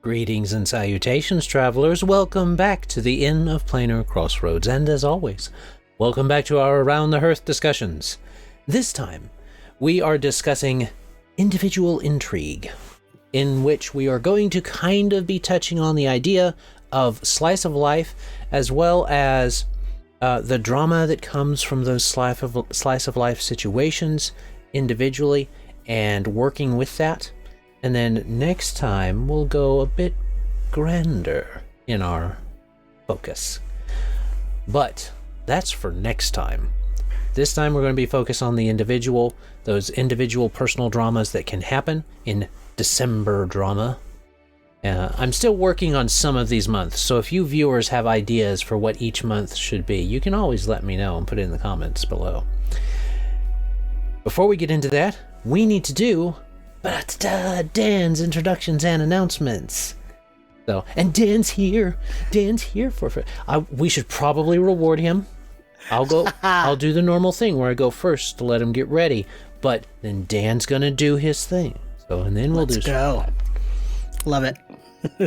Greetings and salutations, travelers. Welcome back to the Inn of Planar Crossroads, and as always, welcome back to our Around the Hearth discussions. This time, we are discussing individual intrigue, in which we are going to kind of be touching on the idea of slice of life, as well as the drama that comes from those slice of life situations individually, and working with that. And then next time, we'll go a bit grander in our focus. But that's for next time. This time we're going to be focused on those individual personal dramas that can happen in December drama. I'm still working on some of these months, so if you viewers have ideas for what each month should be, you can always let me know and put it in the comments below. Before we get into that, we need to do Dan's introductions and announcements. So, and Dan's here for we should probably reward him. I'll do the normal thing where I go first to let him get ready, but then Dan's gonna do his thing. So, and then we'll Let's go. Love it.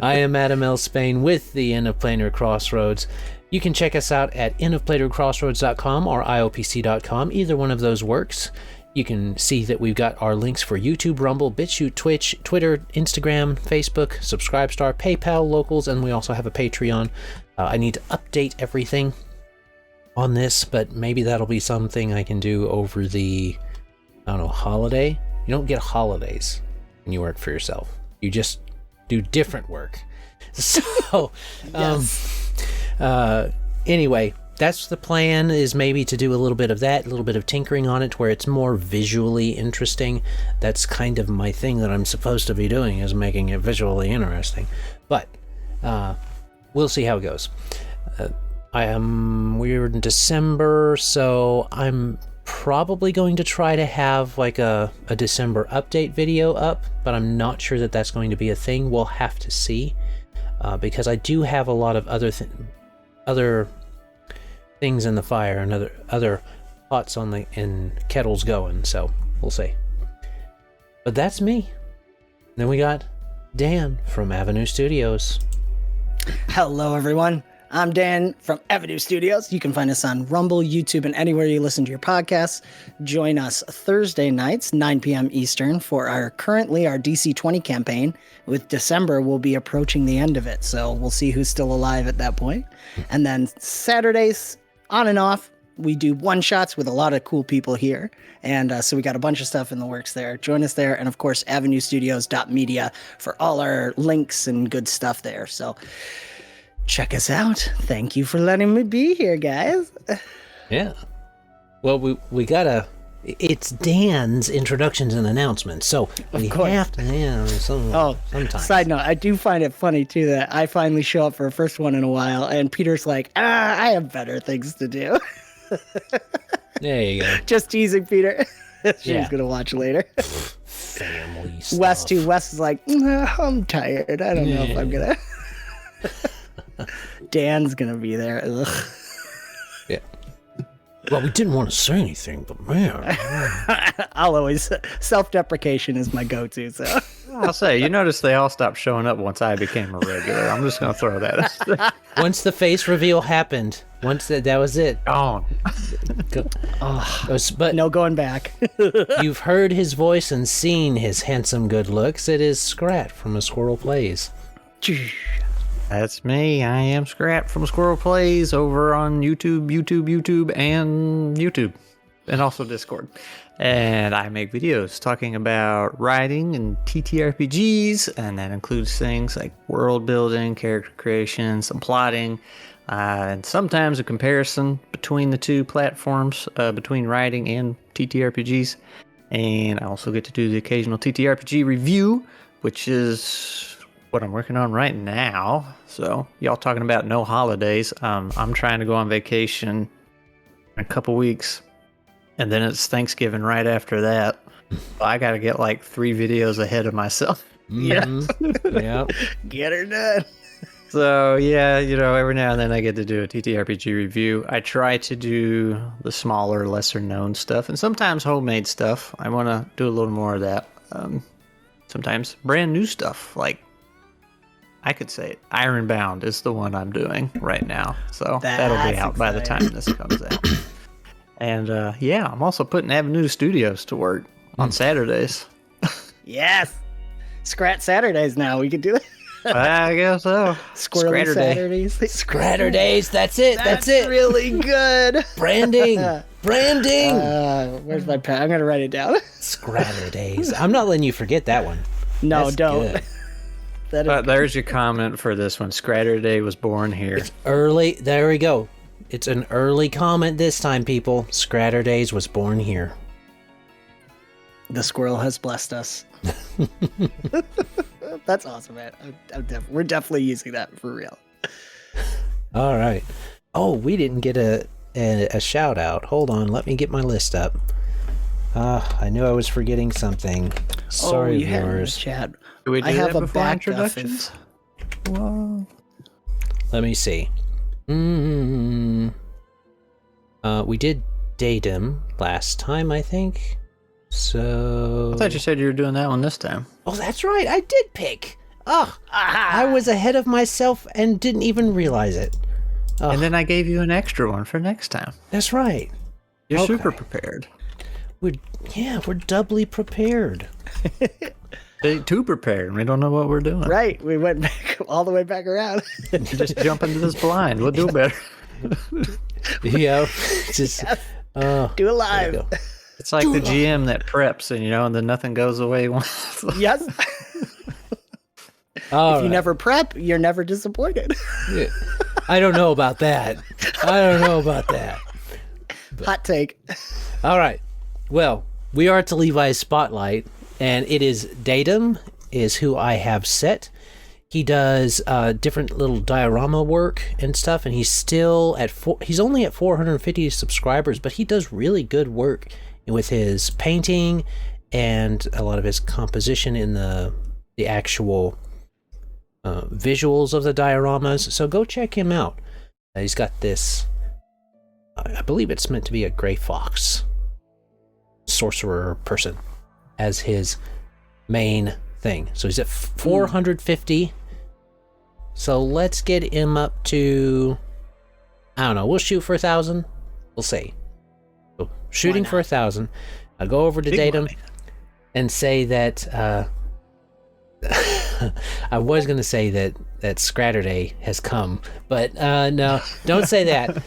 I am Adam L. Spain with the Inn of Planar Crossroads. You can check us out at innofplanarcrossroads.com or iopc.com. Either one of those works. You can see that we've got our links for YouTube, Rumble, BitChute, Twitch, Twitter, Instagram, Facebook, Subscribestar, PayPal, Locals, and we also have a Patreon. I need to update everything on this, but maybe that'll be something I can do over the, holiday. You don't get holidays when you work for yourself. You just do different work. So, anyway, that's the plan, is maybe to do a little bit of that, a little bit of tinkering on it where it's more visually interesting. That's kind of my thing that I'm supposed to be doing, is making it visually interesting. But we'll see how it goes. We're in December, so I'm probably going to try to have like a December update video up, but I'm not sure that that's going to be a thing. We'll have to see, because I do have a lot of other things in the fire and other pots in kettles going, so we'll see. But that's me. Then we got Dan from Avenue Studios. Hello, everyone. I'm Dan from Avenue Studios. You can find us on Rumble, YouTube, and anywhere you listen to your podcasts. Join us Thursday nights, 9 p.m. Eastern, for our DC 20 campaign. With December, we'll be approaching the end of it, so we'll see who's still alive at that point. And then Saturdays, on and off, we do one-shots with a lot of cool people here. And so we got a bunch of stuff in the works there. Join us there. And, of course, avenuestudios.media for all our links and good stuff there. So check us out. Thank you for letting me be here, guys. Yeah. Well, we gotta... It's Dan's introductions and announcements, so we have to sometimes. Side note, I do find it funny, too, that I finally show up for a first one in a while, and Peter's like, I have better things to do. There you go. Just teasing Peter. She's going to watch later. Family stuff. Wes is like, I'm tired. I don't know if I'm going to. Dan's going to be there. Ugh. Yeah. Well, we didn't want to say anything, but man. I'll always... Self-deprecation is my go-to, so... I'll say, you notice they all stopped showing up once I became a regular. I'm just going to throw that. Once the face reveal happened, that was it. Gone. But no going back. You've heard his voice and seen his handsome good looks. It is Skrat from A Squirrel Plays. That's me. I am Skrat from Squirrel Plays over on YouTube, and YouTube, and also Discord. And I make videos talking about writing and TTRPGs, and that includes things like world building, character creation, some plotting, and sometimes a comparison between the two platforms, between writing and TTRPGs. And I also get to do the occasional TTRPG review, which is what I'm working on right now. So y'all talking about no holidays. I'm trying to go on vacation in a couple weeks, and then it's Thanksgiving right after that. I got to get like 3 videos ahead of myself. Mm-hmm. Yeah. Get her done. So yeah, every now and then I get to do a TTRPG review. I try to do the smaller, lesser known stuff, and sometimes homemade stuff. I want to do a little more of that. Sometimes brand new stuff, like I could say it. Ironbound is the one I'm doing right now. So that'll be out by the time this comes out. And I'm also putting Avenue Studios to work on Saturdays. Yes. Skrat Saturdays now. We could do that. I guess so. Squirrel Saturdays. Scratter days. That's it. That's it. Really good. Branding. Where's my pen? I'm going to write it down. Scratter days. I'm not letting you forget that one. No, That's don't. good. There's your comment for this one. Scratter Day was born here. It's early. There we go. It's an early comment this time, people. Scratter Days was born here. The squirrel has blessed us. That's awesome, man. We're definitely using that for real. All right. Oh, we didn't get a shout out. Hold on. Let me get my list up. I knew I was forgetting something. Sorry, viewers. Chat. Do we do I have that a before backup introductions? Whoa. Let me see. We did Datum last time, I think. So I thought you said you were doing that one this time. Oh, that's right. I did pick. Oh, I was ahead of myself and didn't even realize it. Oh, And then I gave you an extra one for next time. that's right. You're Okay. super prepared. We're doubly prepared. Too prepared. We don't know what we're doing. Right. We went back all the way back around. Just jump into this blind. We'll do better. Yeah. Just Do it there live. you go. It's like the GM that preps and then nothing goes the way he wants. Yes. All If you right. never prep, you're never disappointed. Yeah. I don't know about that. Hot take. All right. Well, we are to Levi's spotlight, and it is Datum is who I have set. He does different little diorama work and stuff, and he's still he's only at 450 subscribers, but he does really good work with his painting and a lot of his composition in the actual visuals of the dioramas. So go check him out. He's got this, I believe it's meant to be a gray fox sorcerer person as his main thing. So he's at 450. So let's get him up to, I don't know, we'll shoot for 1,000. We'll see. So shooting for 1,000. I'll go over to Big Datum money. and say that I was going to say that Scratter Day has come, but no, don't say that.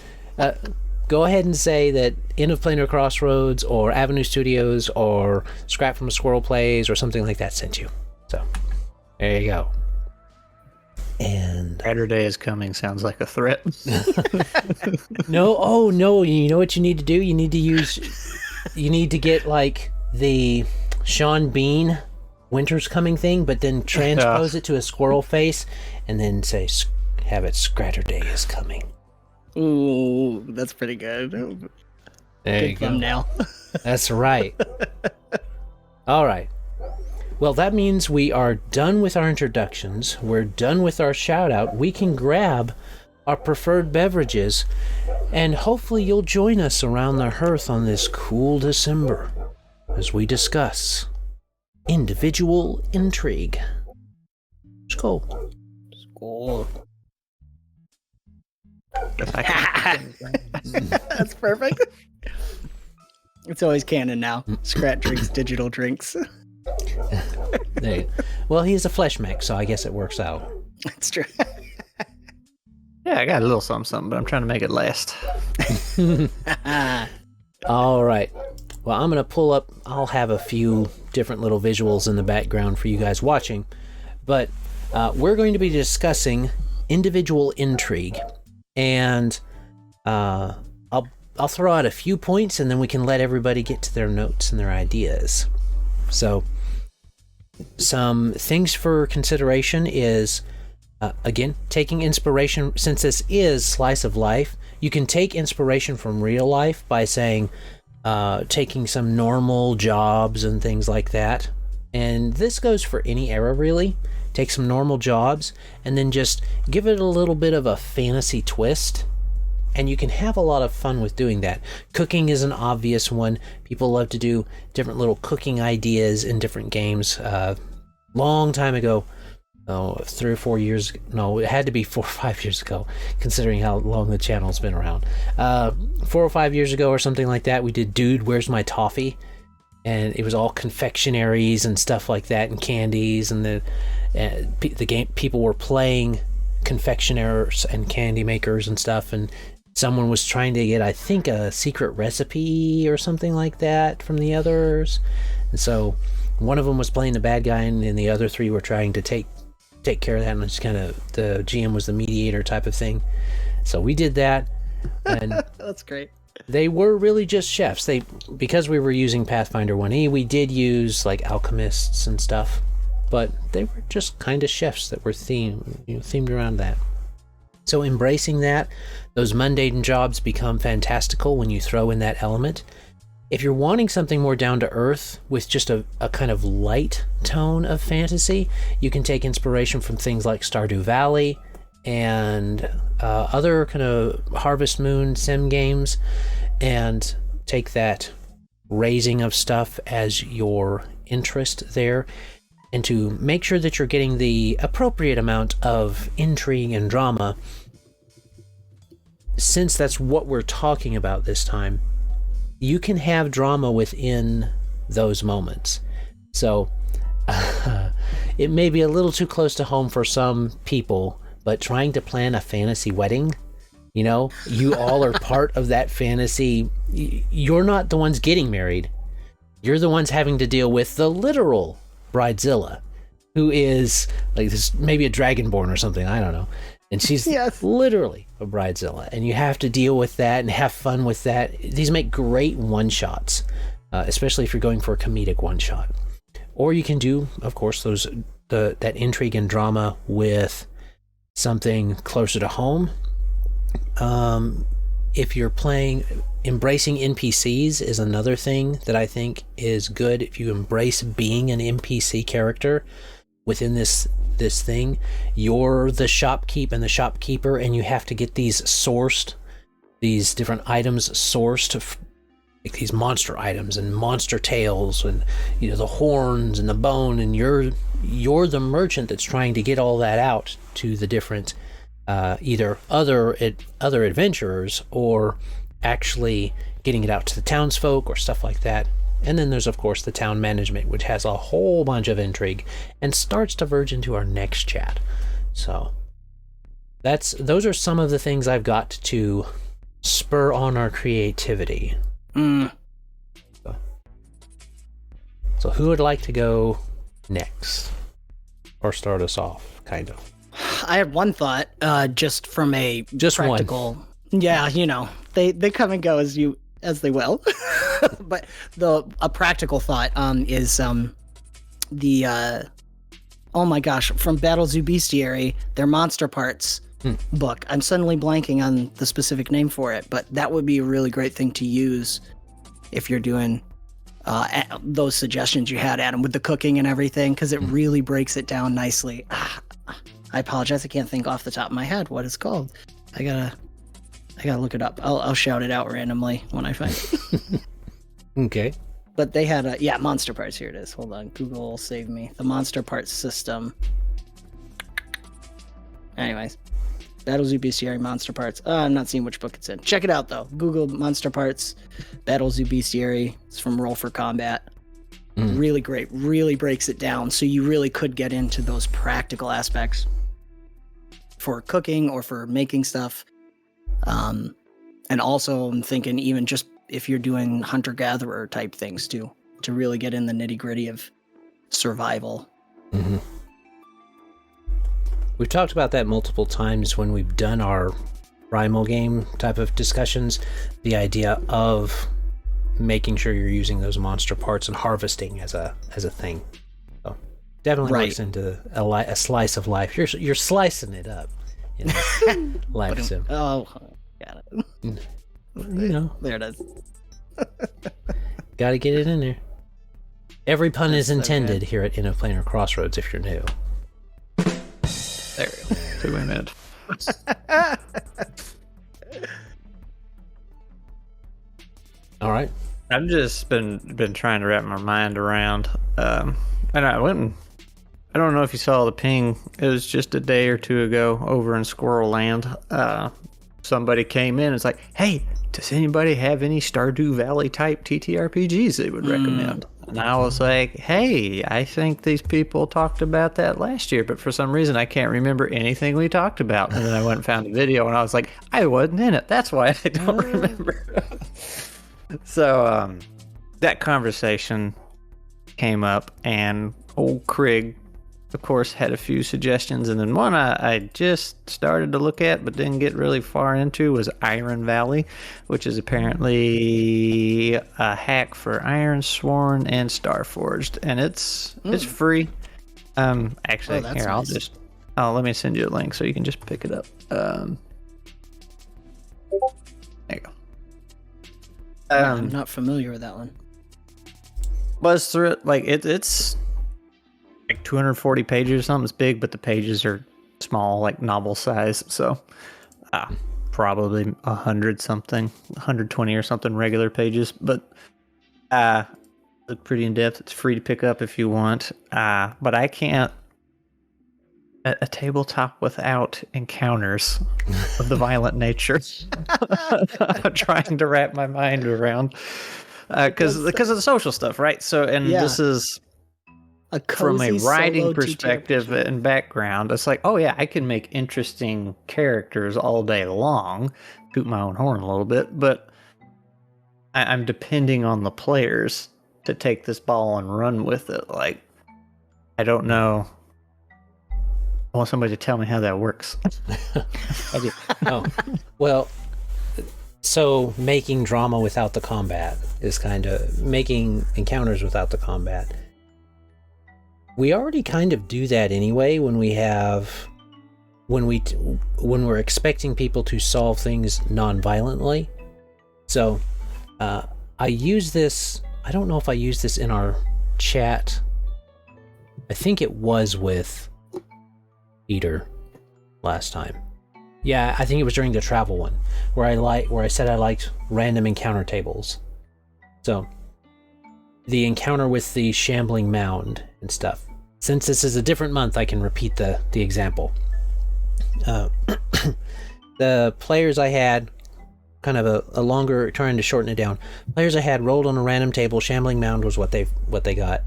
Go ahead and say that End of Planar Crossroads or Avenue Studios or Scrap from a Squirrel Plays or something like that sent you. So there you go. And Saturday is coming sounds like a threat. no, oh no, you know what you need to do? You need to get like the Sean Bean Winter's Coming thing, but then transpose it to a squirrel face and then say, have it Scratter Day is coming. Ooh, that's pretty good. There you Good go. thumbnail. That's right. All right. Well, that means we are done with our introductions. We're done with our shout out. We can grab our preferred beverages, and hopefully you'll join us around the hearth on this cool December as we discuss individual intrigue. Let's go. Cool. That's perfect. It's always canon now. Scrat drinks digital drinks. There you go. Well, he's a flesh mech, so I guess it works out. That's true. Yeah, I got a little something, but I'm trying to make it last. All right. Well, I'm going to pull up. I'll have a few different little visuals in the background for you guys watching. But we're going to be discussing individual intrigue. And I'll throw out a few points, and then we can let everybody get to their notes and their ideas. So some things for consideration is, again, taking inspiration. Since this is slice of life, you can take inspiration from real life by saying, taking some normal jobs and things like that. And this goes for any era, really. Take some normal jobs and then just give it a little bit of a fantasy twist. And you can have a lot of fun with doing that. Cooking is an obvious one. People love to do different little cooking ideas in different games. Long time ago, 3 or 4 years. No, it had to be 4 or 5 years ago, considering how long the channel's been around. 4 or 5 years ago or something like that, we did Dude, Where's My Toffee? And it was all confectionaries and stuff like that, and candies, and the game. People were playing confectioners and candy makers and stuff, and someone was trying to get, I think, a secret recipe or something like that from the others. And so one of them was playing the bad guy, and the other 3 were trying to take care of that, and just kind of the GM was the mediator type of thing. So we did that, and that's great. They were really just chefs. Because we were using Pathfinder 1E, we did use like alchemists and stuff, but they were just kind of chefs that were themed around that. So embracing that, those mundane jobs become fantastical when you throw in that element. If you're wanting something more down to earth with just a kind of light tone of fantasy, you can take inspiration from things like Stardew Valley and other kind of Harvest Moon sim games, and take that raising of stuff as your interest there, and to make sure that you're getting the appropriate amount of intrigue and drama. Since that's what we're talking about this time, you can have drama within those moments. So it may be a little too close to home for some people, but trying to plan a fantasy wedding, you all are part of that fantasy. You're not the ones getting married. You're the ones having to deal with the literal bridezilla, who is like this, maybe a dragonborn or something, I don't know. And she's literally a bridezilla, and you have to deal with that and have fun with that. These make great one-shots, especially if you're going for a comedic one-shot. Or you can do, of course, that intrigue and drama with something closer to home. If you're playing, embracing NPCs is another thing that I think is good. If you embrace being an NPC character within this thing, you're the shopkeep and the shopkeeper, and you have to get these different items sourced, like these monster items and monster tails and the horns and the bone, and you're the merchant that's trying to get all that out to the different either other adventurers, or actually getting it out to the townsfolk or stuff like that. And then there's, of course, the town management, which has a whole bunch of intrigue and starts to verge into our next chat. So those are some of the things I've got to spur on our creativity. So who would like to go next? Or start us off, kind of? I had one thought, just from a practical... One. Yeah, they come and go as they will. But a practical thought is oh my gosh, from Battle Zoo Bestiary, their Monster Parts book. I'm suddenly blanking on the specific name for it, but that would be a really great thing to use if you're doing those suggestions you had, Adam, with the cooking and everything, because it really breaks it down nicely. I apologize, I can't think off the top of my head what it's called. I gotta look it up. I'll shout it out randomly when I find it. Okay. But they had Monster Parts. Here it is. Hold on. Google save me. The Monster Parts system. Anyways. Battle Zoo Bestiary Monster Parts. I'm not seeing which book it's in. Check it out, though. Google Monster Parts, Battle Zoo Bestiary. It's from Roll for Combat. Really great. Really breaks it down. So you really could get into those practical aspects for cooking or for making stuff. And also I'm thinking even just if you're doing hunter-gatherer type things too, to really get in the nitty-gritty of survival. Mm-hmm. We've talked about that multiple times when we've done our primal game type of discussions, the idea of making sure you're using those monster parts and harvesting as a thing. So definitely works into a slice of life. You're slicing it up. Life sim. Oh, got it. There it is. Gotta get it in there. Every pun is intended here at In of Planar Crossroads if you're new. There we go. Took me a minute. All right. I've just been trying to wrap my mind around, and I went and I don't know if you saw the ping. It was just a day or two ago over in Squirrel Land. Somebody came in and it's like, hey, does anybody have any Stardew Valley type TTRPGs they would recommend? And I was like, hey, I think these people talked about that last year, but for some reason I can't remember anything we talked about. And then I went and found a video and I was like, I wasn't in it. That's why I don't remember. So that conversation came up and old Craig, of course, had a few suggestions, and then one I just started to look at but didn't get really far into was Iron Valley, which is apparently a hack for Iron Sworn and Starforged, and it's free. Actually, here, nice. Let me send you a link so you can just pick it up. There you go. I'm not familiar with that one. Buzz through it, like it's like 240 pages or something. It's big, but the pages are small, like novel size. So probably 100 something, 120 or something regular pages. But look pretty in depth. It's free to pick up if you want. But I can't a tabletop without encounters of the violent nature. I'm trying to wrap my mind around because of the social stuff, right? So, and this is. From a writing perspective TTRPG. and background, it's like, oh yeah, I can make interesting characters all day long, toot my own horn a little bit, but I'm depending on the players to take this ball and run with it. Like, I don't know. I want somebody to tell me how that works. Oh, well, so making drama without the combat is kind of making encounters without the combat. We already kind of do that anyway when we're expecting people to solve things non-violently. So I use this. I don't know if I used this in our chat. I think it was with Peter last time. Yeah, I think it was during the travel one where I said I liked random encounter tables. So the encounter with the shambling mound and stuff. Since this is a different month, I can repeat the example. The players I had, kind of a longer, trying to shorten it down. Players I had rolled on a random table. Shambling mound was what they got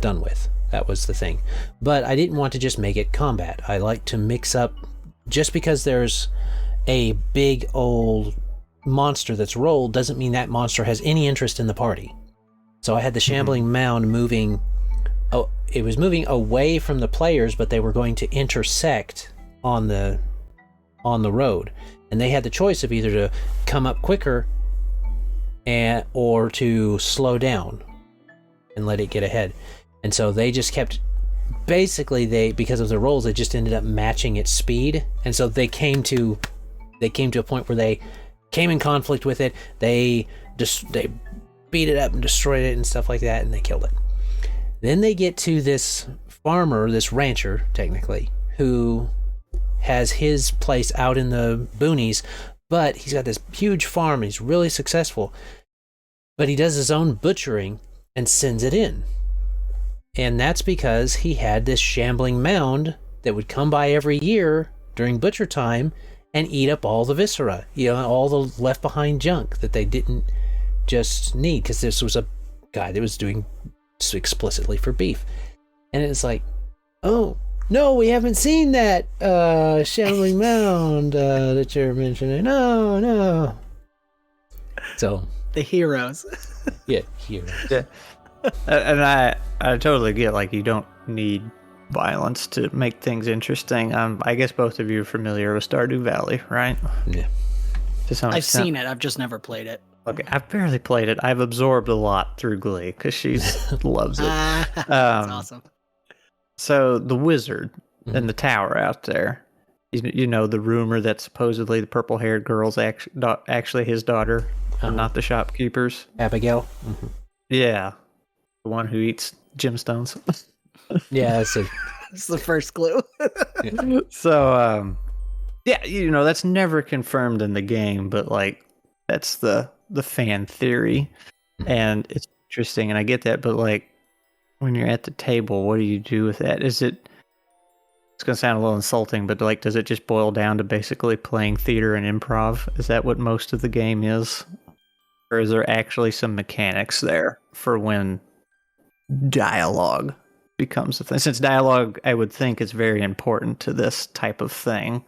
done with. That was the thing. But I didn't want to just make it combat. I like to mix up. Just because there's a big old monster that's rolled doesn't mean that monster has any interest in the party. So I had the shambling mound moving. Oh, it was moving away from the players, but they were going to intersect on the road, and they had the choice of either to come up quicker or to slow down and let it get ahead. And so they just kept, basically because of the rolls, they just ended up matching its speed, and so they came to a point where they came in conflict with it. They beat it up and destroyed it and stuff like that, and they killed it. Then they get to this farmer, this rancher, technically, who has his place out in the boonies, but he's got this huge farm, and he's really successful. But he does his own butchering and sends it in. And that's because he had this shambling mound that would come by every year during butcher time and eat up all the viscera, all the left behind junk that they didn't just need, because this was a guy that was doing explicitly for beef. And it's like, oh no, we haven't seen that shambling mound that you're mentioning. No. So the heroes. Yeah, heroes. Yeah. And I totally get, like, you don't need violence to make things interesting. I guess both of you are familiar with Stardew Valley, right? Yeah. To some I've extent. seen it. I've just never played it. Okay, I've barely played it. I've absorbed a lot through Glee because she loves it. That's awesome. So the wizard in the tower out there, you know, the rumor that supposedly the purple-haired girl's actually his daughter, and not the shopkeeper's. Abigail. Yeah, the one who eats gemstones. Yeah, that's the first clue. Yeah. So, yeah, you know, that's never confirmed in the game, but like that's the fan theory, and it's interesting, and I get that, but like when you're at the table, what do you do with that? Is it? It's gonna sound a little insulting, but like, does it just boil down to basically playing theater and improv? Is that what most of the game is, or is there actually some mechanics there for when dialogue becomes a thing? Since dialogue, I would think, is very important to this type of thing.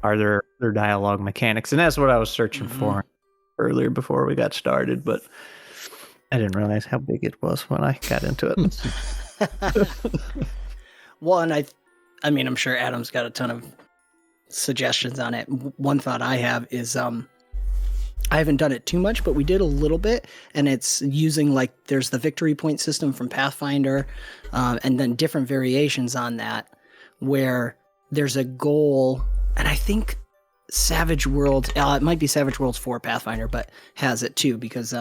Are there dialogue mechanics? And that's what I was searching for earlier before we got started, but I didn't realize how big it was when I got into it. Well, and I mean, I'm sure Adam's got a ton of suggestions on it. One thought I have is, I haven't done it too much, but we did a little bit, and it's using, like, there's the victory point system from Pathfinder, and then different variations on that, where there's a goal, and I think Savage Worlds, it might be Savage Worlds 4 Pathfinder, but has it too, because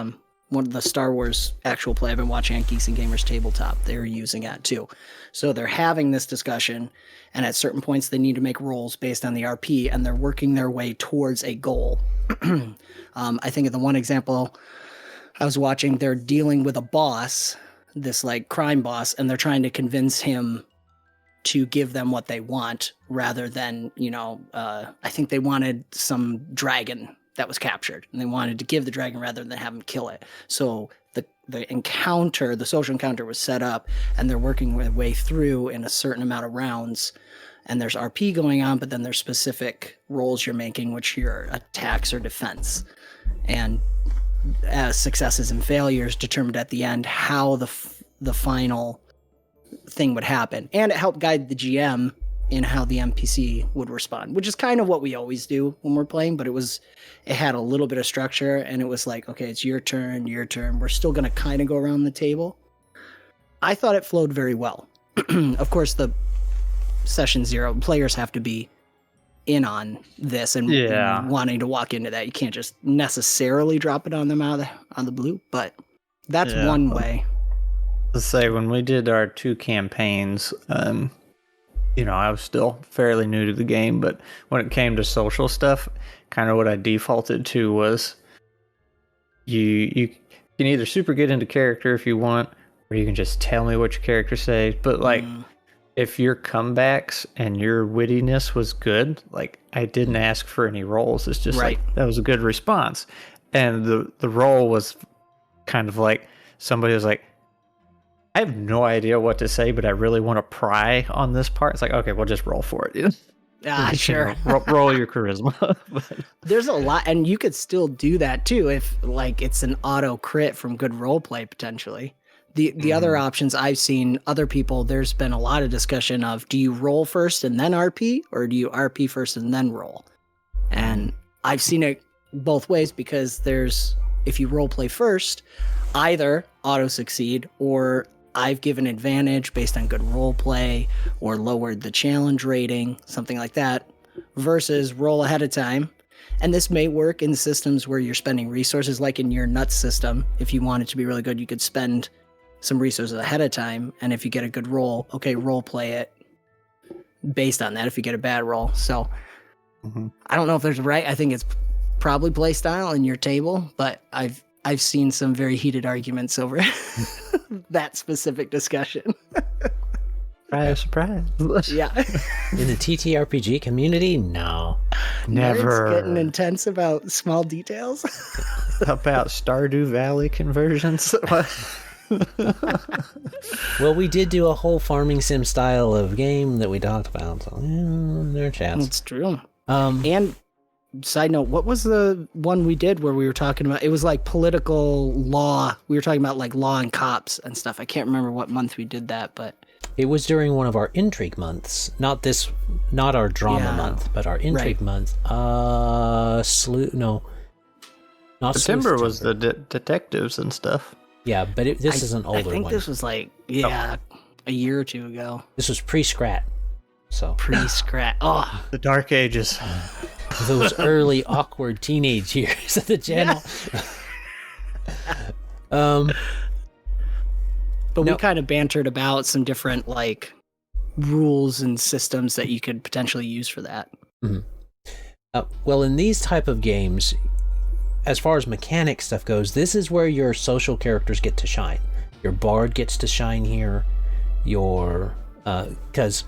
one of the Star Wars actual play I've been watching on Geeks and Gamers Tabletop, they're using that too. So they're having this discussion, and at certain points they need to make rolls based on the RP, and they're working their way towards a goal. I think of the one example I was watching, they're dealing with a boss, this like crime boss, and they're trying to convince him to give them what they want rather than, I think they wanted some dragon that was captured, and they wanted to give the dragon rather than have him kill it. So the encounter, the social encounter was set up, and they're working their way through in a certain amount of rounds, and there's RP going on, but then there's specific rolls you're making, which your attacks or defense. And as successes and failures determined at the end how the final thing would happen. And it helped guide the GM in how the NPC would respond, which is kind of what we always do when we're playing, but it had a little bit of structure, and it was like, okay, it's your turn. We're still going to kind of go around the table. I thought it flowed very well. Of course, the session 0 players have to be in on this and wanting to walk into that. You can't just necessarily drop it on them on the blue, but that's one way. Let's say when we did our 2 campaigns, I was still fairly new to the game, but when it came to social stuff, kind of what I defaulted to was you can either super get into character if you want, or you can just tell me what your character says. But like, if your comebacks and your wittiness was good, like, I didn't ask for any rolls. It's just like, that was a good response. And the roll was kind of like, somebody was like, I have no idea what to say, but I really want to pry on this part. It's like, okay, we'll just roll for it. Sure. Roll your charisma. There's a lot, and you could still do that too if like it's an auto crit from good role play potentially. The other options I've seen other people, there's been a lot of discussion of, do you roll first and then RP, or do you RP first and then roll? And I've seen it both ways, because if you role play first, either auto succeed, or I've given advantage based on good role play, or lowered the challenge rating, something like that, versus roll ahead of time. And this may work in systems where you're spending resources, like in your nuts system. If you want it to be really good, you could spend some resources ahead of time, and if you get a good roll, okay, role play it based on that if you get a bad roll. So I don't know if there's I think it's probably play style in your table, but I've seen some very heated arguments over that specific discussion. Surprise. Yeah. In the TTRPG community, no. Never. It's getting intense about small details. About Stardew Valley conversions. Well, we did do a whole farming sim style of game that we talked about, so there are chats. It's true. And side note, what was the one we did where we were talking about, it was like political law. We were talking about like law and cops and stuff. I can't remember what month we did that, but it was during one of our Intrigue months. Not our drama month, but our Intrigue month. Not September was the detectives and stuff. Yeah, but this is an older one. I think this was like, a year or two ago. This was pre-Skrat. So pre-Skrat. Oh, the dark ages. Those early awkward teenage years of the channel. But we kind of bantered about some different like rules and systems that you could potentially use for that. Well, in these type of games, as far as mechanic stuff goes, this is where your social characters get to shine. Your bard gets to shine here. Your because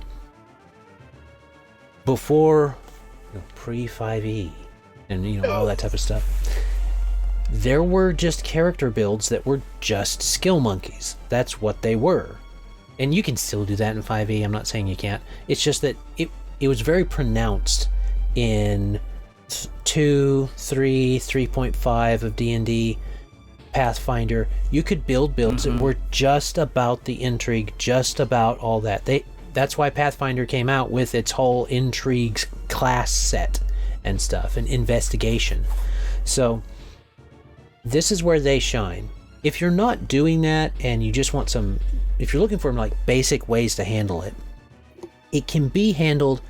before, pre 5e and all that type of stuff, there were just character builds that were just skill monkeys. That's what they were. And you can still do that in 5e. I'm not saying you can't. It's just that it was very pronounced in 2, 3, 3.5 of D&D, Pathfinder. You could build builds that were just about the intrigue, just about all that. That's why Pathfinder came out with its whole intrigue class set and stuff, and investigation. So this is where they shine. If you're not doing that and you just want if you're looking for like basic ways to handle it, it can be handled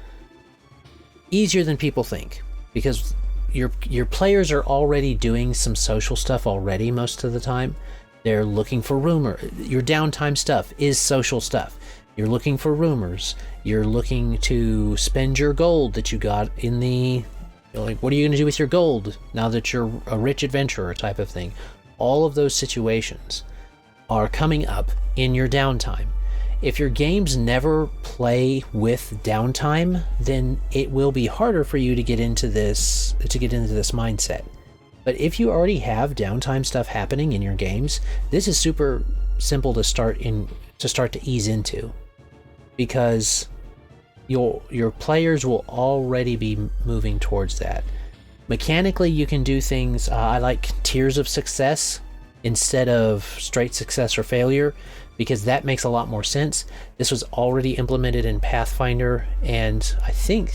easier than people think, because your players are already doing some social stuff already most of the time. They're looking for rumor. Your downtime stuff is social stuff. You're looking for rumors. You're looking to spend your gold that you got in the... Like, what are you going to do with your gold now that you're a rich adventurer type of thing? All of those situations are coming up in your downtime. If your games never play with downtime, then it will be harder for you to get into this mindset. But if you already have downtime stuff happening in your games, this is super simple to start to ease into, because your players will already be moving towards that. Mechanically, you can do things. I like tiers of success instead of straight success or failure, because that makes a lot more sense. This was already implemented in Pathfinder, and I think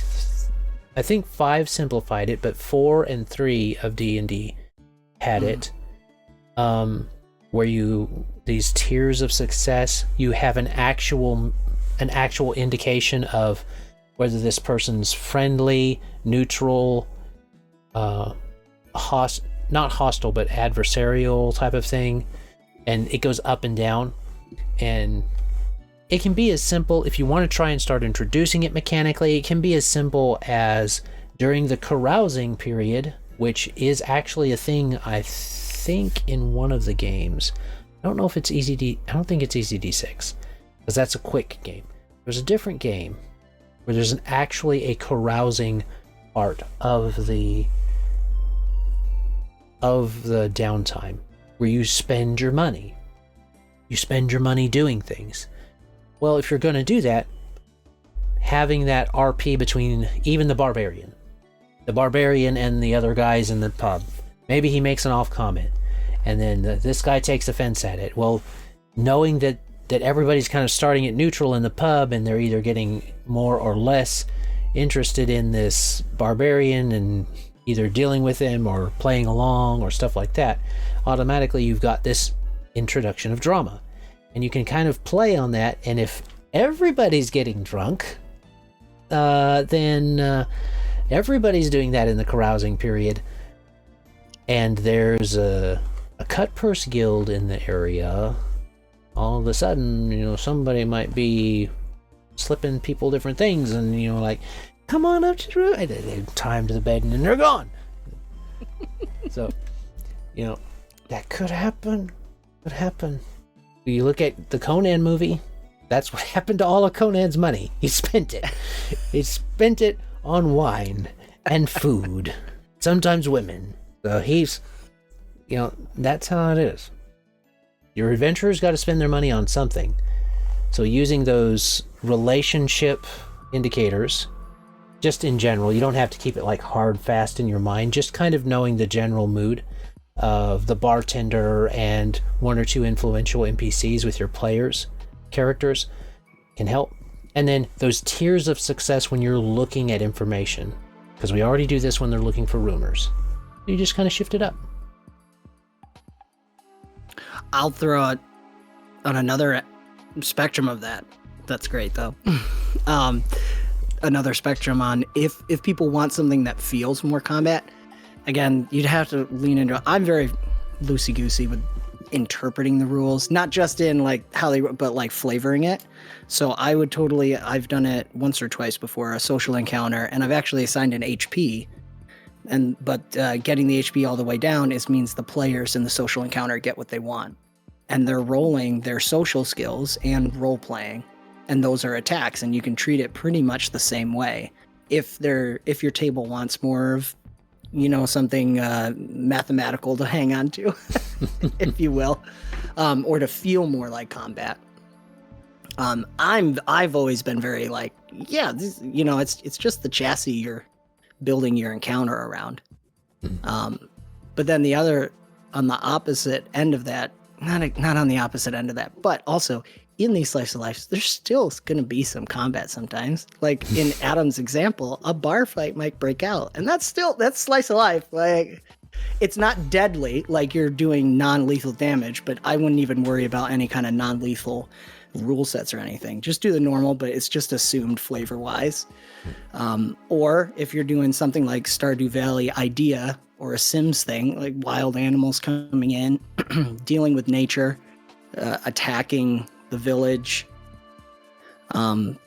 5 simplified it, but 4 and 3 of D&D had it. Where these tiers of success, you have an actual indication of whether this person's friendly, neutral, not hostile, but adversarial type of thing, and it goes up and down. And it can be as simple, if you want to try and start introducing it mechanically, it can be as simple as during the carousing period, which is actually a thing I think in one of the games. I don't know if it's I don't think it's Easy D6, because that's a quick game. There's a different game where there's actually a carousing part of the downtime, where you spend your money. You spend your money doing things. Well, if you're going to do that, having that RP between even the barbarian and the other guys in the pub, maybe he makes an off comment, and then this guy takes offense at it. Well, knowing that everybody's kind of starting at neutral in the pub, and they're either getting more or less interested in this barbarian and either dealing with him or playing along or stuff like that, automatically you've got this introduction of drama, and you can kind of play on that. And if everybody's getting drunk, then everybody's doing that in the carousing period, and there's a cut purse guild in the area, all of a sudden, somebody might be slipping people different things, and like, come on up to the room, they tie them to the bed, and then they're gone. So that could happen. You look at the Conan movie, that's what happened to all of Conan's money. He spent it on wine and food, sometimes women. So he's, that's how it is. Your adventurers got to spend their money on something. So using those relationship indicators, just in general, you don't have to keep it like hard fast in your mind, just kind of knowing the general mood of the bartender and 1 or 2 influential NPCs with your characters can help. And then those tiers of success when you're looking at information, because we already do this when they're looking for rumors. You just kind of shift it up. I'll throw out on another spectrum of that. That's great, though. Another spectrum on if people want something that feels more combat. Again, you'd have to lean into. I'm very loosey-goosey with interpreting the rules, not just in like how they, but like flavoring it. So I would totally. I've done it once or twice before, a social encounter, and I've actually assigned an HP. But getting the HP all the way down means the players in the social encounter get what they want. and they're rolling their social skills and role playing, and those are attacks, and you can treat it pretty much the same way. If your table wants more of, something mathematical to hang on to, if you will, or to feel more like combat. I've always been very like, it's just the chassis you're building your encounter around. But then on the opposite end of that, not on the opposite end of that, but also in these slice of life, there's still going to be some combat sometimes. Like in Adam's example, a bar fight might break out, and that's slice of life. Like, it's not deadly, like you're doing non-lethal damage, but I wouldn't even worry about any kind of non-lethal rule sets or anything. Just do the normal, but it's just assumed flavor-wise. Or if you're doing something like Stardew Valley idea or a Sims thing, like wild animals coming in, dealing with nature, attacking the village, you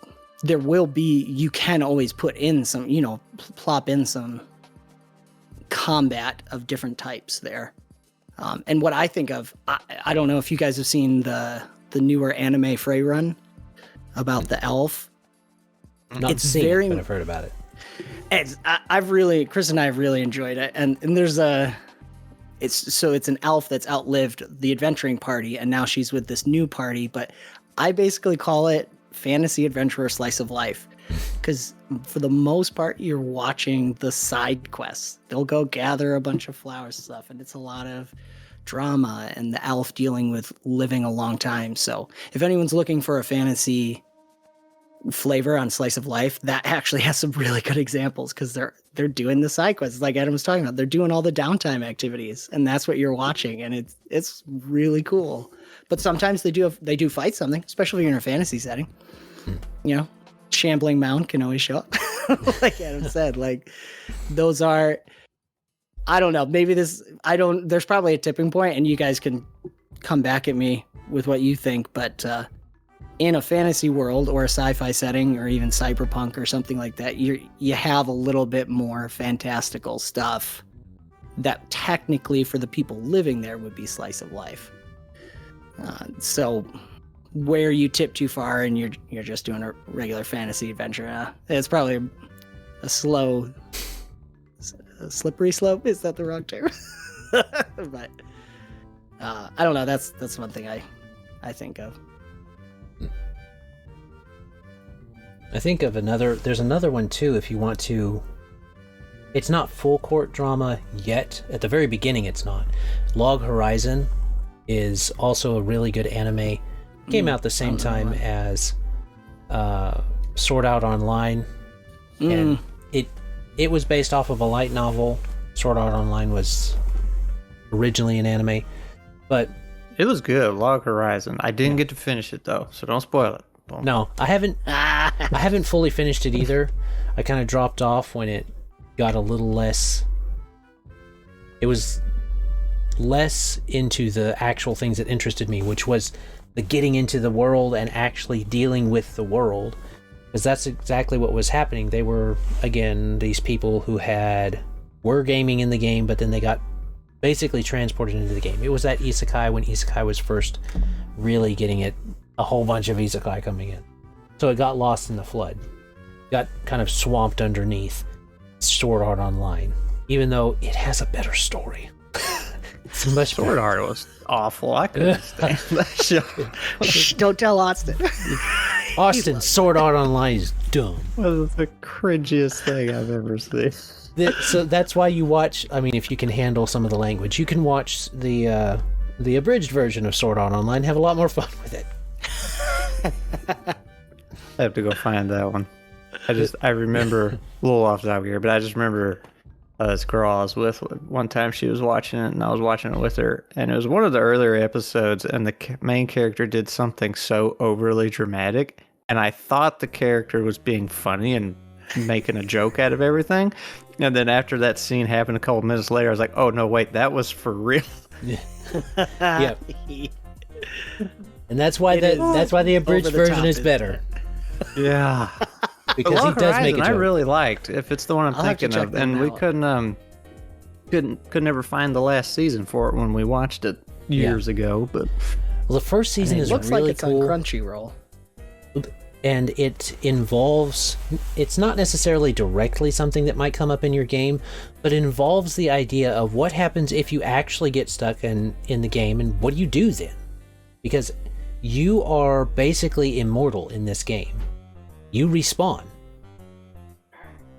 can always put in some, plop in some combat of different types there. And what I think of, I don't know if you guys have seen the newer anime Frey Run about the elf. Not seen it, but I've heard about it. Chris and I have really enjoyed it. And there's it's an elf that's outlived the adventuring party, and now she's with this new party. But I basically call it fantasy adventurer slice of life, because for the most part, you're watching the side quests. They'll go gather a bunch of flowers and stuff, and it's a lot of drama and the elf dealing with living a long time. So if anyone's looking for a fantasy flavor on slice of life, that actually has some really good examples, because they're doing the side quests like Adam was talking about. They're doing all the downtime activities, and that's what you're watching, and it's really cool. But sometimes they do fight something, especially if you're in a fantasy setting. Shambling Mound can always show up. Like Adam said, like those are, I don't know, there's probably a tipping point, and you guys can come back at me with what you think, but in a fantasy world or a sci-fi setting or even cyberpunk or something like that, you have a little bit more fantastical stuff that technically for the people living there would be slice of life. So where you tip too far and you're just doing a regular fantasy adventure, it's probably a slippery slope. Is that the wrong term? But I don't know. That's one thing I think of. I think of there's another one too, if you want to. It's not full court drama yet. At the very beginning, it's not. Log Horizon is also a really good anime. Came out the same time as Sword Art Online. And it was based off of a light novel. Sword Art Online was originally an anime. But it was good, Log Horizon. I didn't get to finish it though, so don't spoil it. No, I haven't fully finished it either. I kind of dropped off when it got a little less. It was less into the actual things that interested me, which was the getting into the world and actually dealing with the world, because that's exactly what was happening. They were, again, these people who were gaming in the game, but then they got basically transported into the game. It was that isekai when isekai was first really getting it. A whole bunch of isekai coming in. So it got lost in the flood. Got kind of swamped underneath Sword Art Online, even though it has a better story. It's much Sword Art was awful. I couldn't stand that show. Shh, don't tell Austin. Austin, Sword Art Online is dumb. That was the cringiest thing I've ever seen. So that's why you watch, I mean, if you can handle some of the language, you can watch the abridged version of Sword Art Online, have a lot more fun with it. I have to go find that one. I remember, a little off topic here, but I just remember this girl I was with one time. She was watching it, and I was watching it with her, and it was one of the earlier episodes, and the main character did something so overly dramatic, and I thought the character was being funny and making a joke out of everything, and then after that scene happened a couple minutes later, I was like, oh no, wait, that was for real. Yeah. And that's why the abridged version is better. Yeah. Because he does make a joke. I really liked, if it's the one I'm thinking of, and we couldn't ever find the last season for it when we watched it years ago. But Well, the first season it is looks really like it's cool. on Crunchyroll. And it involves, it's not necessarily directly something that might come up in your game, but it involves the idea of what happens if you actually get stuck in the game, and what do you do then? Because you are basically immortal in this game. You respawn.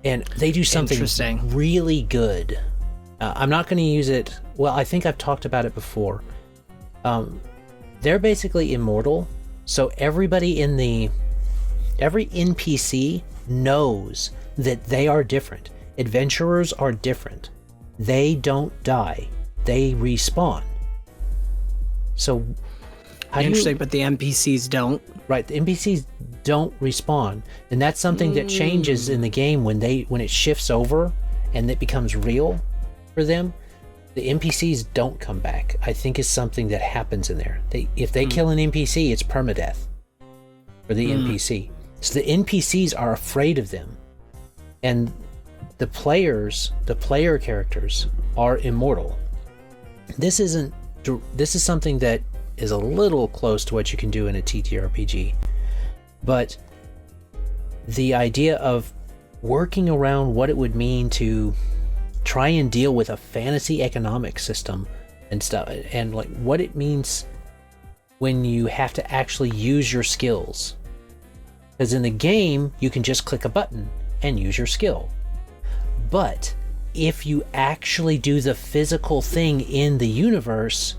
And they do something really good. I'm not going to use it, well, I think I've talked about it before. They're basically immortal, so every NPC knows that they are different. Adventurers are different. They don't die. They respawn. So, Interesting, but the NPCs don't. Right, the NPCs don't respawn, and that's something that changes in the game when it shifts over and it becomes real for them. The NPCs don't come back. I think is something that happens in there. If they kill an NPC, it's permadeath for the NPC. So the NPCs are afraid of them, and the player characters are immortal. This is something that is a little close to what you can do in a TTRPG, but the idea of working around what it would mean to try and deal with a fantasy economic system and stuff, and like what it means when you have to actually use your skills. Because in the game, you can just click a button and use your skill. But if you actually do the physical thing in the universe,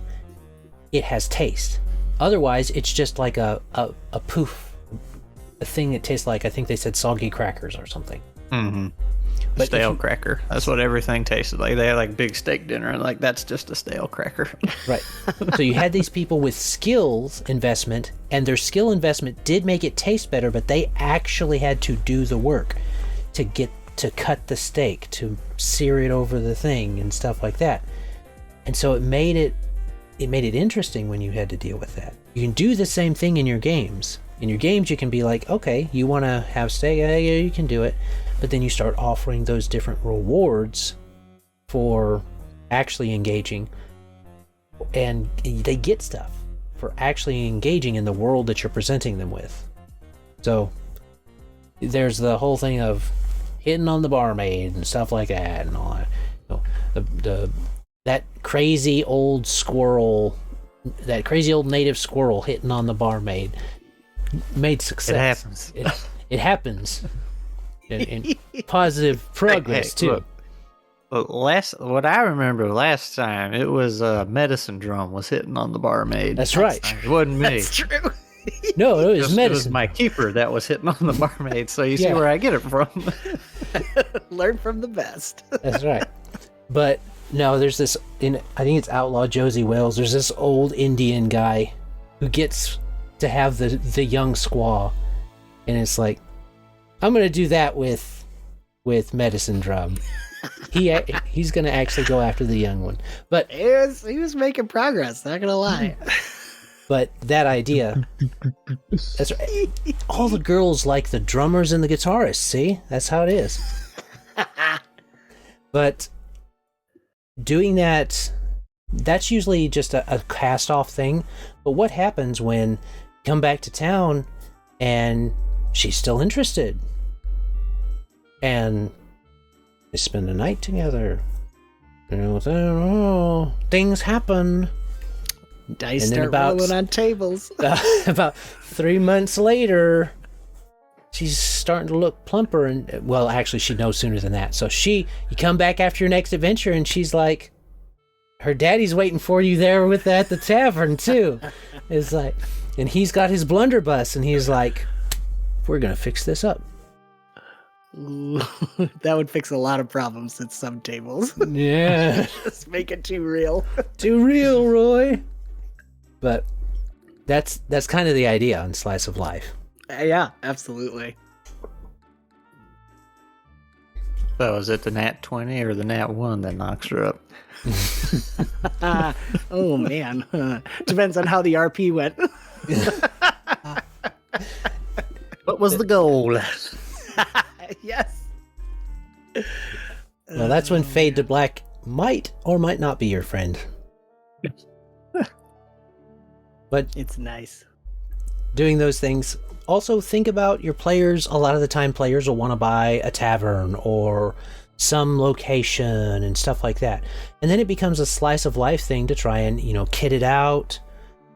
it has taste. Otherwise, it's just like a poof, a thing that tastes like, I think they said soggy crackers or something. Mm-hmm. But stale cracker. That's what everything tasted like. They had like big steak dinner, and like that's just a stale cracker. Right. So you had these people with skills investment, and their skill investment did make it taste better, but they actually had to do the work to cut the steak, to sear it over the thing and stuff like that. And so it made it interesting when you had to deal with that. You can do the same thing in your games. In your games, you can be like, okay, you want to have steak? Yeah, you can do it. But then you start offering those different rewards for actually engaging, and they get stuff for actually engaging in the world that you're presenting them with. So there's the whole thing of hitting on the barmaid and stuff like that, and all that. That crazy old squirrel, that crazy old native squirrel hitting on the barmaid made success. It happens. It happens. And positive progress too. Look, what I remember last time, it was Medicine Drum was hitting on the barmaid. That's right. It wasn't me. That's true. No, it was Medicine. It was my keeper that was hitting on the barmaid. So you see where I get it from. Learn from the best. That's right. But no, there's this, I think it's Outlaw Josie Wells. There's this old Indian guy who gets to have the young squaw, and it's like, I'm gonna do that with Medicine Drum. He's gonna actually go after the young one. But he was making progress, not gonna lie. But that idea, that's right. All the girls like the drummers and the guitarists. See, that's how it is. But doing that's usually just a cast-off thing. But what happens when you come back to town and she's still interested? And they spend the night together. Things happen. Dice start rolling on tables. About 3 months later, she's starting to look plumper, and well, actually, she knows sooner than that. So you come back after your next adventure, and she's like, her daddy's waiting for you there at the tavern too. It's like, and he's got his blunderbuss, and he's like, we're gonna fix this up. Ooh, that would fix a lot of problems at some tables. Yeah. Just make it too real. Too real, Roy. But that's kind of the idea on Slice of Life. Yeah, absolutely. So is it the nat 20 or the nat 1 that knocks her up? Oh, man. Depends on how the RP went. What was the goal? Yes. Well, that's when Fade to Black might or might not be your friend. But It's nice. doing those things, also think about your players. A lot of the time players will want to buy a tavern or some location and stuff like that. And then it becomes a slice of life thing to try and, kit it out,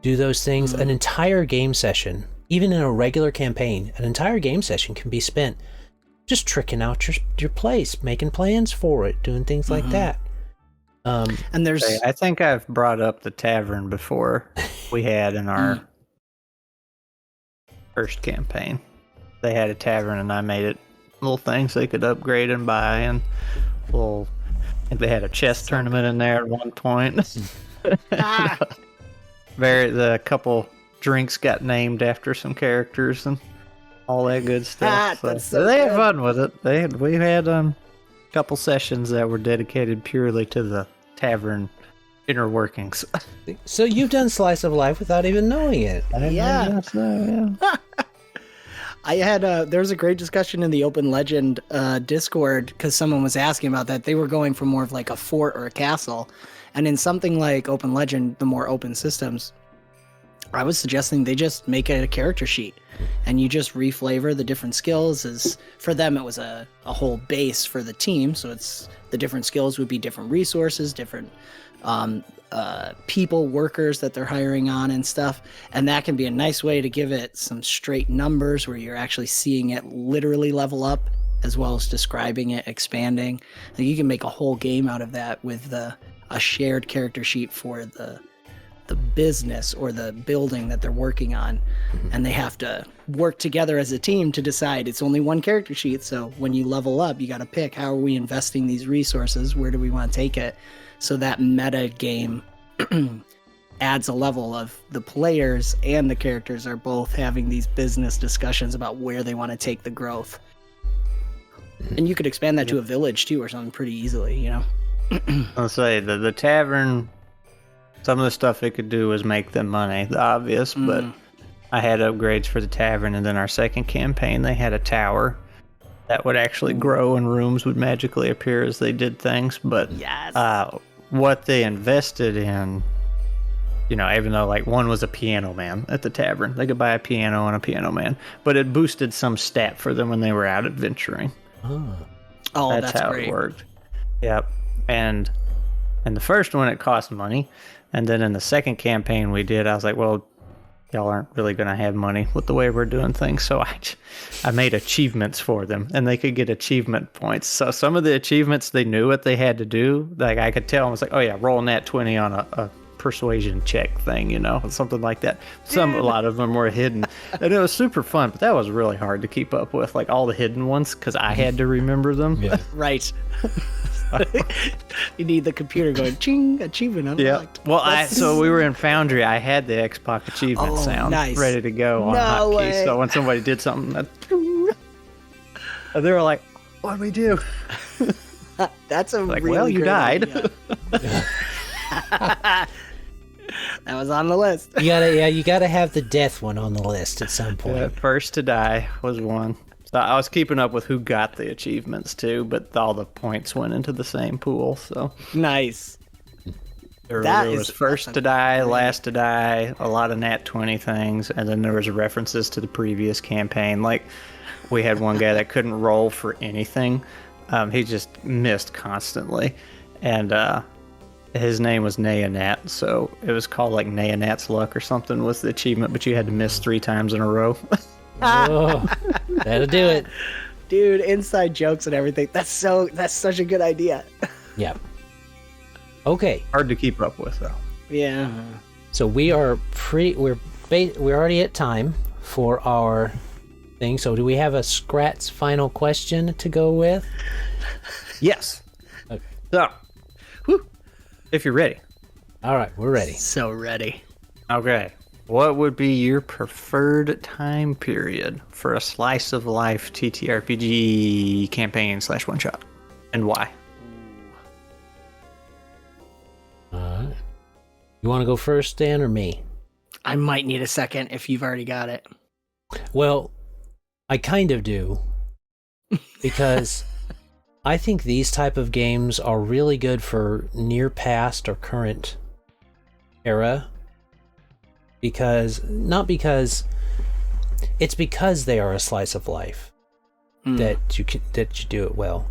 do those things. An entire game session, even in a regular campaign, an entire game session can be spent just tricking out your place, making plans for it, doing things like that. And there's I think I've brought up the tavern before we had in our first campaign. They had a tavern and I made it little things they could upgrade and buy, and I think they had a chess tournament in there at one point. The couple drinks got named after some characters and all that good stuff. So they had fun with it. We had a couple sessions that were dedicated purely to the tavern inner workings. So you've done slice of life without even knowing it. Yeah. I had there was a great discussion in the Open Legend Discord because someone was asking about that. They were going for more of like a fort or a castle, and in something like Open Legend, the more open systems, I was suggesting they just make it a character sheet, and you just reflavor the different skills. As for them, it was a whole base for the team, so it's the different skills would be different resources, different people, workers that they're hiring on and stuff. And that can be a nice way to give it some straight numbers where you're actually seeing it literally level up as well as describing it, expanding. And you can make a whole game out of that with a shared character sheet for the business or the building that they're working on. And they have to work together as a team to decide. It's only one character sheet, so when you level up, you got to pick, how are we investing these resources? Where do we want to take it? So that meta game adds a level of the players and the characters are both having these business discussions about where they want to take the growth. And you could expand that to a village too or something pretty easily, I'll say the tavern, some of the stuff it could do was make them money, the obvious, but I had upgrades for the tavern, and then our second campaign, they had a tower that would actually grow and rooms would magically appear as they did things. But what they invested in, even though like one was a piano man at the tavern, they could buy a piano and a piano man, but it boosted some stat for them when they were out adventuring. That's how great. It worked. Yep. And the first one, it cost money. And then in the second campaign we did, I was like, well, y'all aren't really going to have money with the way we're doing things. So I made achievements for them, and they could get achievement points. So some of the achievements, they knew what they had to do. Like I could tell them, I was like, oh yeah, roll nat 20 on a persuasion check thing, something like that. A lot of them were hidden, and it was super fun, but that was really hard to keep up with, like all the hidden ones, because I had to remember them. Yeah. Right. You need the computer going, ching, achievement unlocked. Yeah. Well, so we were in Foundry. I had the Xbox achievement sound ready to go on hotkeys. So when somebody did something, they were like, what do we do? That's a like, really well, you great died. That was on the list. You gotta have the death one on the list at some point. Yeah, first to die was one. So I was keeping up with who got the achievements too, but all the points went into the same pool. So Nice. there was first to die, last to die, a lot of nat 20 things, and then there was references to the previous campaign. Like we had one guy that couldn't roll for anything. He just missed constantly, and his name was Nayanat, so it was called like Nayanat's Luck or something was the achievement, but you had to miss 3 times in a row. Oh, that'll do it. Dude, inside jokes and everything. That's such a good idea. Yeah. Okay. Hard to keep up with though. Yeah. So we are we're already at time for our thing. So do we have a Skrat's final question to go with? Yes. Okay. So, if you're ready. All right, we're ready. So ready. Okay. What would be your preferred time period for a slice of life TTRPG campaign / one shot, and why? You want to go first, Dan, or me? I might need a second if you've already got it. Well, I kind of do, because I think these type of games are really good for near past or current era. it's because they are a slice of life that you do it well.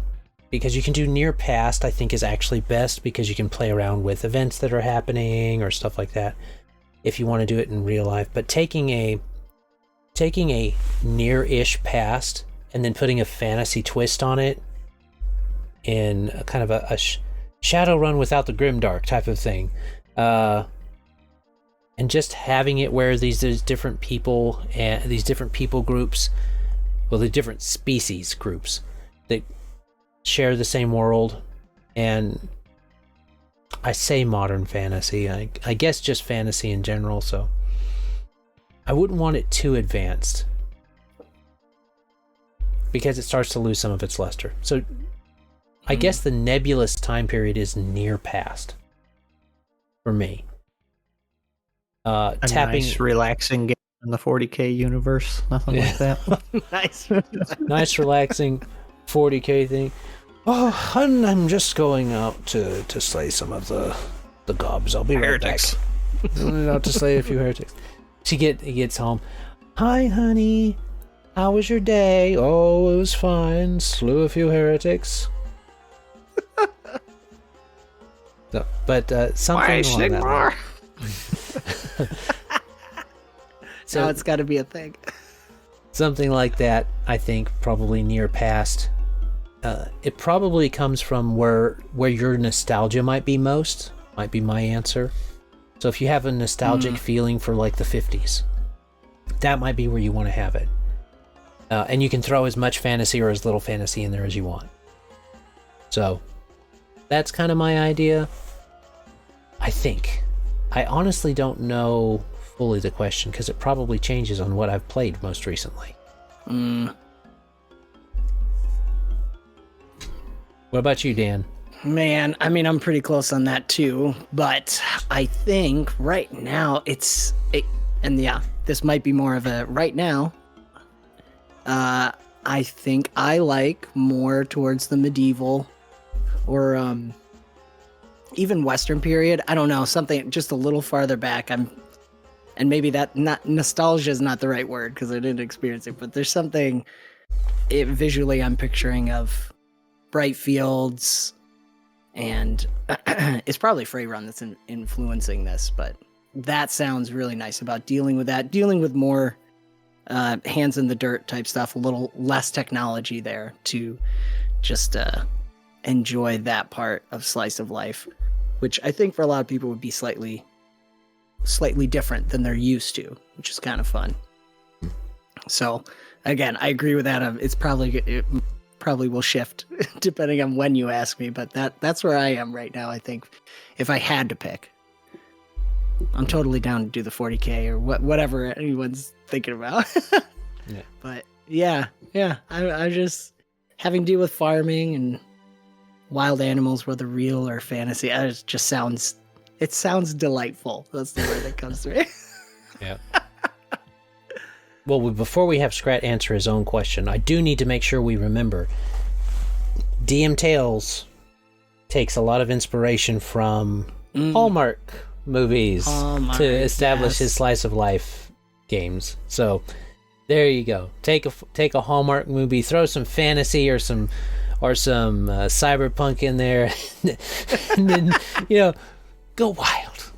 Because you can do near past, I think, is actually best because you can play around with events that are happening or stuff like that if you want to do it in real life. But taking a near-ish past and then putting a fantasy twist on it in a kind of a Shadowrun without the grimdark type of thing, and just having it where these different people and these different people groups, well, the different species groups that share the same world. And I say modern fantasy, I guess just fantasy in general, so I wouldn't want it too advanced because it starts to lose some of its luster. So I guess the nebulous time period is near past for me. Tapping nice, relaxing game in the 40K universe, nothing like that. Nice, relaxing 40K thing. Oh, I'm just going out to slay some of the gobs. I'll be heretics. Right back. I'm out to slay a few heretics. He gets home. Hi, honey. How was your day? Oh, it was fine. Slew a few heretics. So, but something along that line. So now it's got to be a thing. Something like that, I think, probably near past. It probably comes from where your nostalgia might be most. Might be my answer. So if you have a nostalgic feeling for like the 50s, that might be where you want to have it. And you can throw as much fantasy or as little fantasy in there as you want. So that's kind of my idea. I think. I honestly don't know fully the question because it probably changes on what I've played most recently. What about you, Dan? Man, I mean, I'm pretty close on that too, but I think right now this might be more of a right now. I think I like more towards the medieval or even Western period. I don't know, something just a little farther back. And maybe that nostalgia is not the right word because I didn't experience it, but there's something visually I'm picturing of bright fields, and it's probably Freyrun that's influencing this, but that sounds really nice about dealing with more hands in the dirt type stuff, a little less technology there to just enjoy that part of slice of life, which I think for a lot of people would be slightly different than they're used to, which is kind of fun. So again, I agree with Adam. It probably will shift depending on when you ask me, but that's where I am right now. I think if I had to pick, I'm totally down to do the 40K or whatever anyone's thinking about. Yeah. But yeah, I just having to deal with farming and wild animals, whether real or fantasy. It just sounds delightful. That's the word that comes to me. Yeah. Well, before we have Skrat answer his own question, I do need to make sure we remember DM Tales takes a lot of inspiration from Hallmark movies to establish his slice of life games. So there you go. Take a Hallmark movie, throw some fantasy or some cyberpunk in there, and then go wild.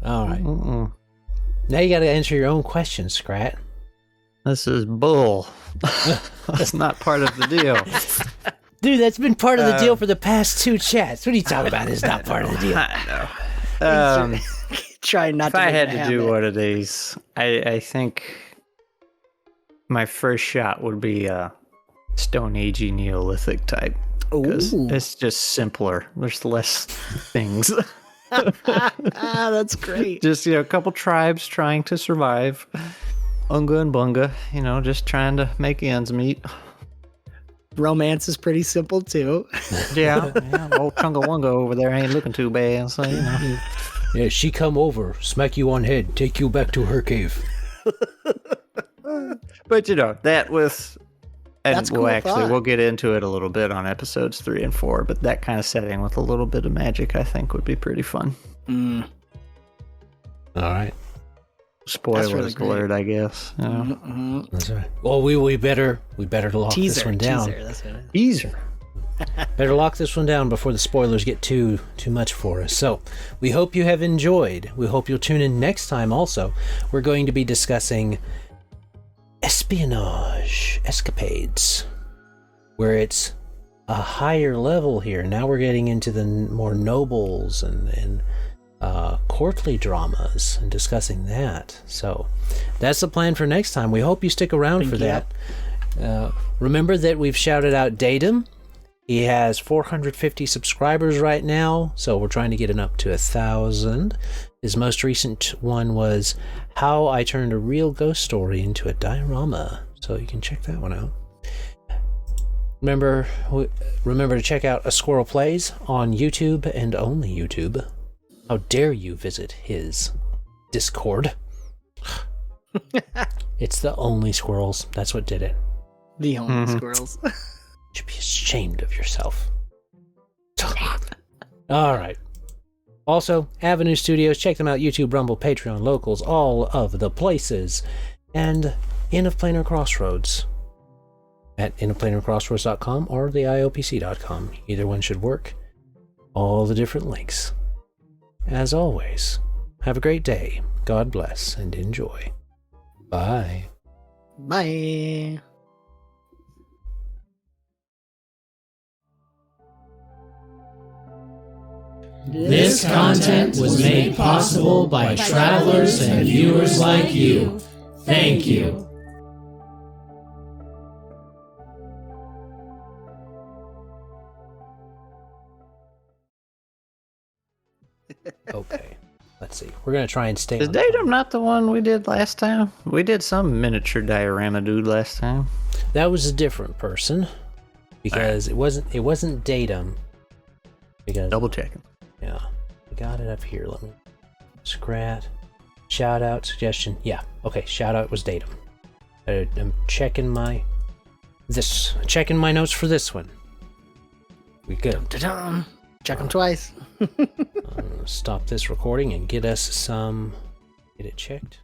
All right. Now you got to answer your own question, Skrat. This is bull. That's not part of the deal. Dude, that's been part of the deal for the past 2 chats. What are you talking about? It's not part of the deal. I know. Try not to. If I had to do one of these, I think my first shot would be Stone Agey Neolithic type. Because it's just simpler. There's less things. That's great. Just a couple tribes trying to survive. Unga and Bunga, just trying to make ends meet. Romance is pretty simple too. Yeah. Old Chunga Wunga over there ain't looking too bad, so Yeah, she come over, smack you on head, take you back to her cave. But that with And That's cool thought. we'll get into it a little bit on episodes 3 and 4, but that kind of setting with a little bit of magic, I think, would be pretty fun. All right. Spoilers alert, I guess. You know? That's right. Well, we better lock this one down. Teaser, that's what it is. Teaser. Better lock this one down before the spoilers get too much for us. So, we hope you have enjoyed. We hope you'll tune in next time also. We're going to be discussing espionage escapades, where it's a higher level here. Now we're getting into the more nobles and courtly dramas and discussing that. So that's the plan for next time. We hope you stick around for that. Remember that we've shouted out Datum. He has 450 subscribers right now, so we're trying to get him up to 1,000. His most recent one was How I Turned a Real Ghost Story into a Diorama, so you can check that one out. Remember to check out A Squirrel Plays on YouTube and only YouTube. How dare you visit his Discord? It's the only squirrels. That's what did it. The only squirrels. You should be ashamed of yourself. All right. Also, Avenue Studios, check them out. YouTube, Rumble, Patreon, Locals, all of the places. And Inn of Planar Crossroads at innofplanarcrossroads.com or the IOPC.com. Either one should work. All the different links. As always, have a great day. God bless and enjoy. Bye. Bye. This content was made possible by travelers and viewers like you. Thank you. Okay. Let's see. We're going to try and stay Is on Datum not the one we did last time? We did some miniature diorama dude last time. That was a different person because it wasn't Datum. Because Double checking. yeah, I got it up here. Let me Skrat. Shout out suggestion. Yeah. Okay. Shout out was Datum. I'm checking my notes for this one. We good. Ta-da. Check them twice. Stop this recording and get it checked.